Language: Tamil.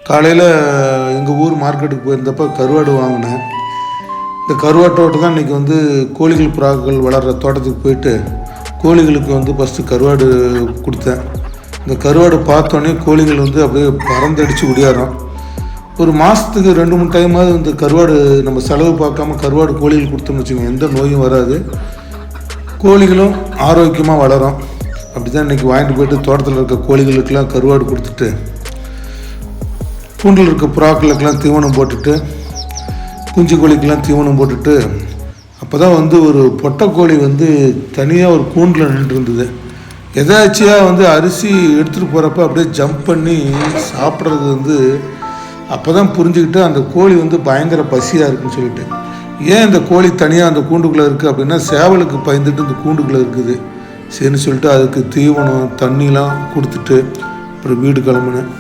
காலையில் எங்கள் ஊர் மார்க்கெட்டுக்கு போயிருந்தப்போ கருவாடு வாங்கினேன். இந்த கருவாட்டோடு தான் இன்றைக்கி வந்து கோழிகள் புறாக்கள் வளர்கிற தோட்டத்துக்கு போயிட்டு கோழிகளுக்கு வந்து ஃபஸ்ட்டு கருவாடு கொடுத்தேன். இந்த கருவாடு பார்த்தோன்னே கோழிகள் வந்து அப்படியே பறந்தடிச்சு ஒடியாரோம். ஒரு மாதத்துக்கு 2-3 டைமாவது இந்த கருவாடு நம்ம செலவு பார்க்காம கருவாடு கோழிகள் கொடுத்தோம்னு வச்சுக்கோங்க, எந்த நோயும் வராது, கோழிகளும் ஆரோக்கியமாக வளரும். அப்படி தான் இன்றைக்கி வாங்கிட்டு போய்ட்டு தோட்டத்தில் இருக்க கோழிகளுக்கெல்லாம் கருவாடு கொடுத்துட்டு கூண்டில் இருக்க புறாக்களுக்கெல்லாம் தீவனம் போட்டுட்டு குஞ்சு கோழிக்கெல்லாம் தீவனம் போட்டுட்டு அப்போ தான் வந்து ஒரு பொட்டைக்கோழி வந்து தனியாக ஒரு கூண்டில் நின்று இருந்தது. எதாச்சியாக வந்து அரிசி எடுத்துகிட்டு போகிறப்ப அப்படியே ஜம்ப் பண்ணி சாப்பிட்றது வந்து அப்போ தான் புரிஞ்சுக்கிட்டு அந்த கோழி வந்து பயங்கர பசியாக இருக்குன்னு சொல்லிட்டு. ஏன் இந்த கோழி தனியாக அந்த கூண்டுக்குள்ளே இருக்குது அப்படின்னா சேவலுக்கு பயந்துட்டு இந்த கூண்டுக்குள்ளே இருக்குது. சரின்னு சொல்லிட்டு அதுக்கு தீவனம் தண்ணிலாம் கொடுத்துட்டு அப்புறம் வீடு கிளம்புனேன்.